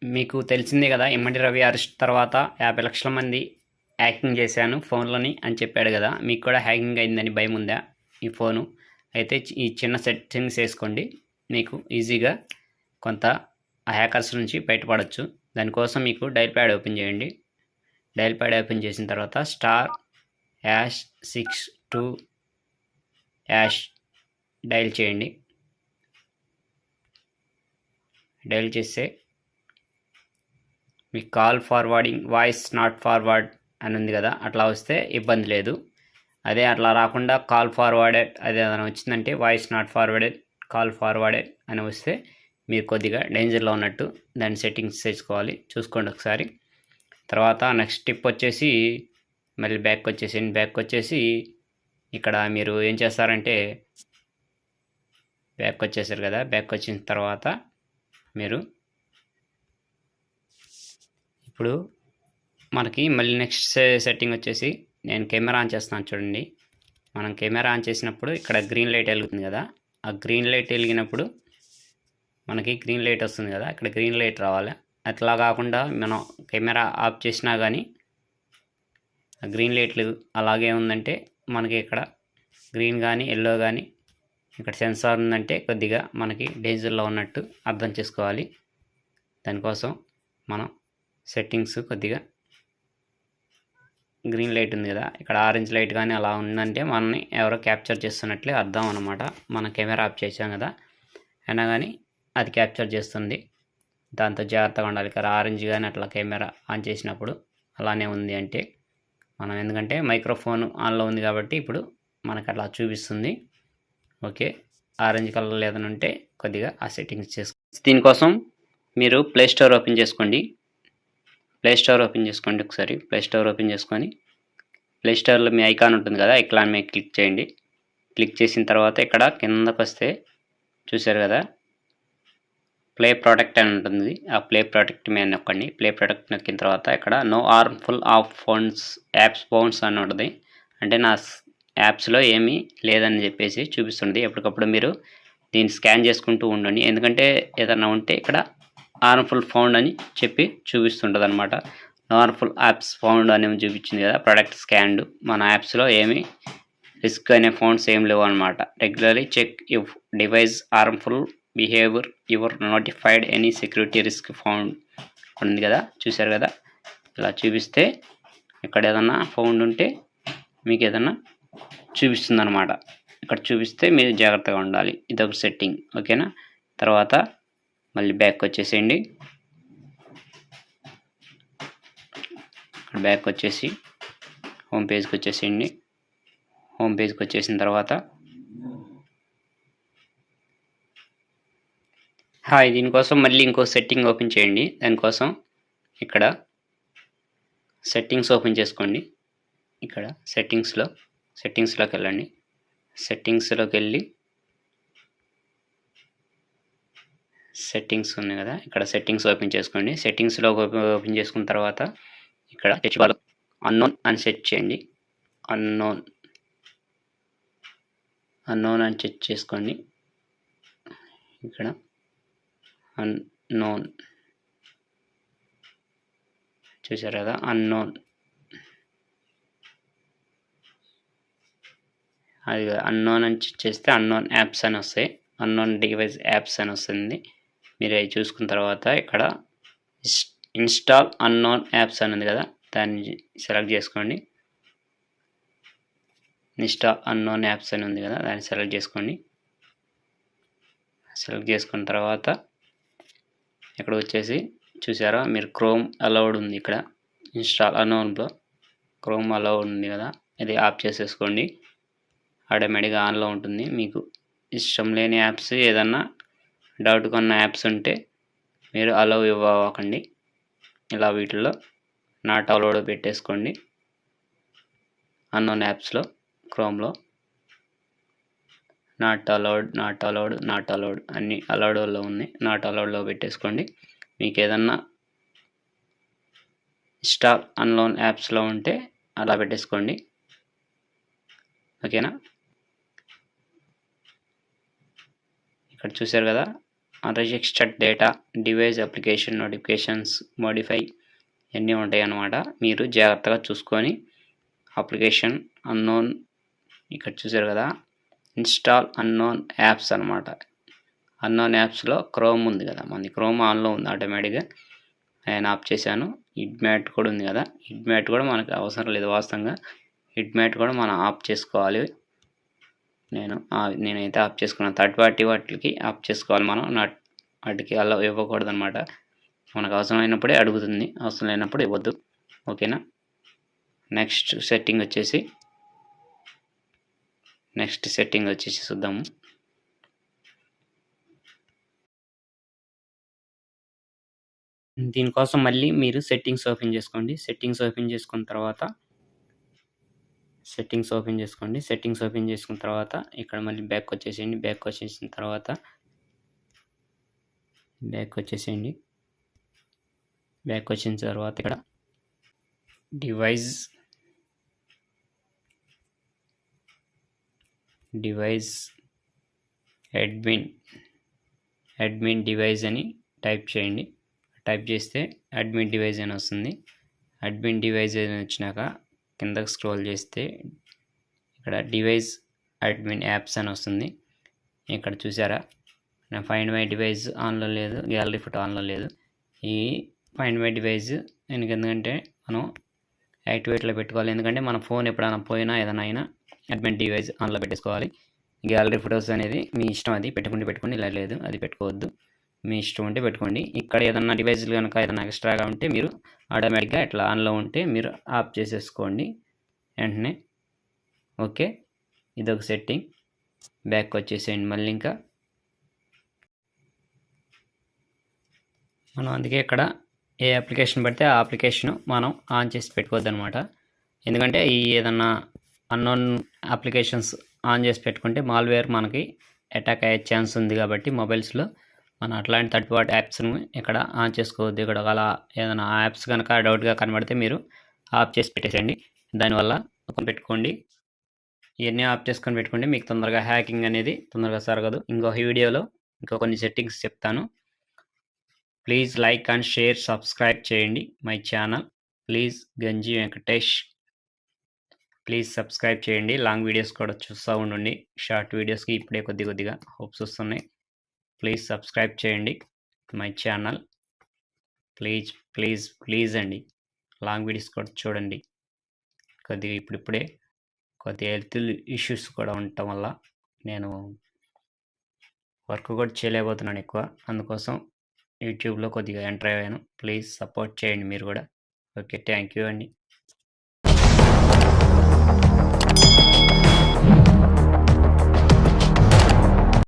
మీకు తెలిసిందే కదా, ఇమ్మడి రవి అరెస్ట్ తర్వాత 50 లక్షల మంది హ్యాకింగ్ చేశాను ఫోన్లని అని చెప్పాడు కదా. మీకు కూడా హ్యాకింగ్ అయిందని భయం ఉందా ఈ ఫోను? అయితే ఈ చిన్న సెట్టింగ్స్ వేసుకోండి, మీకు ఈజీగా కొంత ఆ హ్యాకర్స్ నుంచి బయటపడవచ్చు. దానికోసం మీకు డైల్ ప్యాడ్ ఓపెన్ చేయండి. డైల్ ప్యాడ్ ఓపెన్ చేసిన తర్వాత *62# డైల్ చేయండి. డైల్ చేస్తే మీకు call forwarding voice not forward అని ఉంది కదా, అట్లా వస్తే ఇబ్బంది లేదు. అదే అట్లా రాకుండా కాల్ ఫార్వర్డెడ్ అదే ఏదైనా వచ్చిందంటే voice not forwarded, call forwarded అని వస్తే మీరు కొద్దిగా డేంజర్లో ఉన్నట్టు. దాని సెట్టింగ్స్ చేసుకోవాలి, చూసుకోండి ఒకసారి. తర్వాత నెక్స్ట్ టిప్ వచ్చేసి మళ్ళీ బ్యాక్ వచ్చేసి ఇక్కడ మీరు ఏం చేస్తారంటే బ్యాక్ వచ్చేసారు కదా, బ్యాక్ వచ్చిన తర్వాత మీరు ఇప్పుడు మనకి మళ్ళీ నెక్స్ట్ సెట్టింగ్ వచ్చేసి నేను కెమెరా ఆన్ చేస్తున్నాను చూడండి. మనం కెమెరా ఆన్ చేసినప్పుడు ఇక్కడ గ్రీన్ లైట్ వెలుగుతుంది కదా, ఆ గ్రీన్ లైట్ వెలిగినప్పుడు మనకి గ్రీన్ లైట్ వస్తుంది కదా, ఇక్కడ గ్రీన్ లైట్ రావాలి. అట్లా కాకుండా మనం కెమెరా ఆఫ్ చేసినా కానీ గ్రీన్ లైట్లు అలాగే ఉందంటే మనకి ఇక్కడ గ్రీన్ కానీ ఎల్లో కానీ ఇక్కడ సెన్సార్ ఉందంటే కొద్దిగా మనకి డేంజర్లో ఉన్నట్టు అర్థం చేసుకోవాలి. దానికోసం మనం సెట్టింగ్స్ కొద్దిగా గ్రీన్ లైట్ ఉంది కదా, ఇక్కడ ఆరెంజ్ లైట్ కానీ అలా ఉందంటే మనల్ని ఎవరో క్యాప్చర్ చేస్తున్నట్లే అర్థం అనమాట. మనం కెమెరా ఆఫ్ చేసాం కదా, అయినా కానీ అది క్యాప్చర్ చేస్తుంది. దాంతో జాగ్రత్తగా ఉండాలి. ఇక్కడ ఆరెంజ్ కానీ అట్లా కెమెరా ఆన్ చేసినప్పుడు అలానే ఉంది అంటే మనం, ఎందుకంటే మైక్రోఫోన్ ఆన్లో ఉంది కాబట్టి ఇప్పుడు మనకు అట్లా చూపిస్తుంది. ఓకే, ఆరెంజ్ కలర్ లేదని ఉంటే కొద్దిగా ఆ సెట్టింగ్స్ చేసుకోండి. దీనికోసం మీరు ప్లే స్టోర్ ఓపెన్ చేసుకోండి. ఒకసారి ప్లే స్టోర్ ఓపెన్ చేసుకొని ప్లే స్టోర్లో మీ ఐకాన్ ఉంటుంది కదా, ఐకాన్ మీద క్లిక్ చేయండి. క్లిక్ చేసిన తర్వాత ఇక్కడ కిందకు వస్తే చూసారు కదా, ప్లే ప్రొటెక్ట్ అని ఉంటుంది. ఆ ప్లే ప్రొటెక్ట్ మీద నొక్కండి. ప్లే ప్రొటెక్ట్ నొక్కిన తర్వాత ఇక్కడ no harmful of phones apps phones అని ఉంటుంది. అంటే నా యాప్స్లో ఏమీ లేదని చెప్పేసి చూపిస్తుంది. ఎప్పటికప్పుడు మీరు దీన్ని స్కాన్ చేసుకుంటూ ఉండండి, ఎందుకంటే ఏదైనా ఉంటే ఇక్కడ హార్మ్ఫుల్ ఫౌండ్ అని చెప్పి చూపిస్తుంటుంది అనమాట. హార్మ్ఫుల్ యాప్స్ ఫౌండ్ అని చూపించింది కదా, ప్రొడక్ట్ స్కాన్డ్. మన యాప్స్లో ఏమీ రిస్క్ అనే ఫౌండ్స్ ఏం లేవు అనమాట. Regularly check if device harmful behaviour your notified any security risk found ఉంది కదా, చూశారు కదా. ఇలా చూపిస్తే ఇక్కడ ఏదన్నా ఫౌండ్ ఉంటే మీకు ఏదన్నా చూపిస్తుంది అనమాట. ఇక్కడ చూపిస్తే మీరు జాగ్రత్తగా ఉండాలి. ఇదొక సెట్టింగ్, ఓకేనా. తర్వాత మళ్ళీ బ్యాక్ వచ్చేసేయండి. బ్యాక్ వచ్చేసి హోమ్ పేజ్కి వచ్చేసేయండి. హోమ్ పేజ్కి వచ్చేసిన తర్వాత దీనికోసం మళ్ళీ ఇంకో సెట్టింగ్ ఓపెన్ చేయండి. దానికోసం ఇక్కడ సెట్టింగ్స్ ఓపెన్ చేసుకోండి. ఇక్కడ సెట్టింగ్స్లోకి వెళ్ళండి. సెట్టింగ్స్లోకి వెళ్ళి సెట్టింగ్స్ ఉన్నాయి కదా, ఇక్కడ సెట్టింగ్స్ ఓపెన్ చేసుకోండి. సెట్టింగ్స్లో ఓపెన్ చేసుకున్న తర్వాత ఇక్కడ అన్నోన్ అని సెట్ చేయండి. అన్నోన్ అని సెట్ చేసుకోండి. ఇక్కడ అన్నోన్ చూసారు కదా, అన్నోన్ అది అన్నోన్ అని చేస్తే అన్నోన్ యాప్స్ అని వస్తాయి, అన్నోన్ డివైస్ యాప్స్ అని వస్తుంది. మీరు అవి చూసుకున్న తర్వాత ఇక్కడ ఇన్స్టాల్ అన్నోన్ యాప్స్ అని ఉంది కదా, దాన్ని సెలెక్ట్ చేసుకోండి. ఇన్స్టాల్ అన్నోన్ యాప్స్ అని ఉంది కదా, దాన్ని సెలెక్ట్ చేసుకోండి. సెలెక్ట్ చేసుకున్న తర్వాత ఇక్కడ వచ్చేసి చూసారా, మీరు క్రోమ్ అలౌడ్ ఉంది. ఇక్కడ ఇన్స్టాల్ అన్నోన్లో క్రోమ్ అలౌడ్ ఉంది కదా, ఇది ఆఫ్ చేసేసుకోండి. ఆటోమేటిక్గా ఆన్లో ఉంటుంది. మీకు ఇష్టం లేని యాప్స్ ఏదన్నా డౌట్గా ఉన్న యాప్స్ ఉంటే మీరు అలౌ ఇవ్వకండి. ఇలా వీటిల్లో నాట్ అలౌడ్ పెట్టేసుకోండి. అన్నోన్ యాప్స్లో క్రోమ్లో నాట్ అలౌడ్ అన్ని అలౌడ్లో ఉన్నాయి. నాట్ అలౌడ్లో పెట్టేసుకోండి. మీకు ఏదన్నా ఇన్స్టాల్ అన్నోన్ యాప్స్లో ఉంటే అలా పెట్టేసుకోండి, ఓకేనా. ఇక్కడ చూసారు కదా, unregistered data, device application notifications, modify ఇవన్నీ ఉంటాయన్నమాట. మీరు జాగ్రత్తగా చూసుకొని అప్లికేషన్ అన్నోన్ ఇక్కడ చూసారు కదా, ఇన్‌స్టాల్ అన్నోన్ యాప్స్ అనమాట. అన్నోన్ యాప్స్‌లో క్రోమ్ ఉంది కదా, మనది క్రోమ్ ఆన్‌లో ఉంది ఆటోమేటిక్‌గా. నేను ఆఫ్ చేశాను. ఇడ్మ్యాట్ కూడా ఉంది కదా, ఇడ్మ్యాట్ కూడా మనకు అవసరం లేదు వాస్తవంగా. ఇడ్మ్యాట్ కూడా మనం ఆఫ్ చేసుకోవాలి. నేనైతే ఆఫ్ చేసుకున్నాను. థర్డ్ పార్టీ వాటికి ఆఫ్ చేసుకోవాలి మనం. వాటికి అలా ఇవ్వకూడదు అనమాట. మనకు అవసరమైనప్పుడే అడుగుతుంది, అవసరం లేనప్పుడు ఇవ్వద్దు. ఓకేనా. నెక్స్ట్ సెట్టింగ్ వచ్చేసి చూద్దాము. దీనికోసం మళ్ళీ మీరు సెట్టింగ్స్ ఓపెన్ చేసుకోండి. సెట్టింగ్స్ ఓపెన్ చేసుకున్న తర్వాత ఇక్కడ మళ్ళీ బ్యాక్ వచ్చేసేయండి. బ్యాక్ వచ్చేసిన తర్వాత ఇక్కడ డివైస్ అడ్మిన్ డివైస్ అని టైప్ చేయండి. టైప్ చేస్తే అడ్మిన్ డివైస్ అని వస్తుంది. అడ్మిన్ డివైస్ అని వచ్చినాక కిందకి స్క్రోల్ చేస్తే ఇక్కడ డివైస్ అడ్మిన్ యాప్స్ అని వస్తుంది. ఇక్కడ చూసారా, నా ఫైండ్ మై డివైస్ ఆన్లో లేదు, గ్యాలరీ ఫోటో ఆన్లో లేదు. ఈ ఫైండ్ మై డివైస్ ఎందుకంటే మనం యాక్టివేట్లో పెట్టుకోవాలి. ఎందుకంటే మన ఫోన్ ఎప్పుడైనా పోయినా ఏదైనా అయినా అడ్మిన్ డివైస్ ఆన్లో పెట్టేసుకోవాలి. గ్యాలరీ ఫొటోస్ అనేది మీ ఇష్టం, అది పెట్టుకోండి, ఇలా లేదు అది పెట్టుకోవద్దు, మీ ఇష్టం ఉంటే పెట్టుకోండి. ఇక్కడ ఏదన్నా డివైస్లు కనుక ఏదైనా ఎక్స్ట్రాగా ఉంటే మీరు ఆటోమేటిక్గా ఇట్లా ఆన్లో ఉంటే మీరు ఆఫ్ చేసేసుకోండి వెంటనే. ఓకే, ఇదొక సెట్టింగ్. బ్యాక్ వచ్చేసేయండి. మళ్ళీ ఇంకా మనం అందుకే ఇక్కడ ఏ అప్లికేషన్ పెడితే ఆ అప్లికేషన్ మనం ఆన్ చేసి పెట్టుకోవద్దు అనమాట. ఎందుకంటే ఈ ఏదన్నా అన్నోన్ అప్లికేషన్స్ ఆన్ చేసి పెట్టుకుంటే మాల్వేర్ మనకి అటాక్ అయ్యే ఛాన్స్ ఉంది. కాబట్టి మొబైల్స్లో మనం అట్లాంటి థర్డ్ పార్టీ యాప్స్ను ఇక్కడ ఆన్ చేసుకోవద్దు. ఇక్కడ అలా ఏదైనా యాప్స్ కనుక డౌట్గా కనబడితే మీరు ఆఫ్ చేసి పెట్టేసేయండి. దానివల్ల పెట్టుకోండి, ఇవన్నీ ఆఫ్ చేసుకొని పెట్టుకోండి. మీకు తొందరగా హ్యాకింగ్ అనేది తొందరగా జరగదు. ఇంకొక వీడియోలో కొన్ని సెట్టింగ్స్ చెప్తాను. Please like and share, subscribe చేయండి మై ఛానల్. ప్లీజ్ గంజి వెంకటేష్. ప్లీజ్ సబ్స్క్రైబ్ చేయండి. లాంగ్ వీడియోస్ కూడా చూస్తూ ఉండండి. షార్ట్ వీడియోస్కి ఇప్పుడే కొద్దిగా హోప్స్ వస్తున్నాయి. ప్లీజ్ సబ్స్క్రైబ్ చేయండి మై ఛానల్. ప్లీజ్ అండి. లాంగ్ వీడియోస్ కూడా చూడండి. ఇప్పుడిప్పుడే హెల్త్ ఇష్యూస్ కూడా ఉండటం వల్ల నేను వర్క్ కూడా చేయలేకపోతున్నాను ఎక్కువ. అందుకోసం యూట్యూబ్లో కొద్దిగా ఎంటర్ అయ్యాను. ప్లీజ్ సపోర్ట్ చేయండి మీరు కూడా. ఓకే, థ్యాంక్ యూ అండి.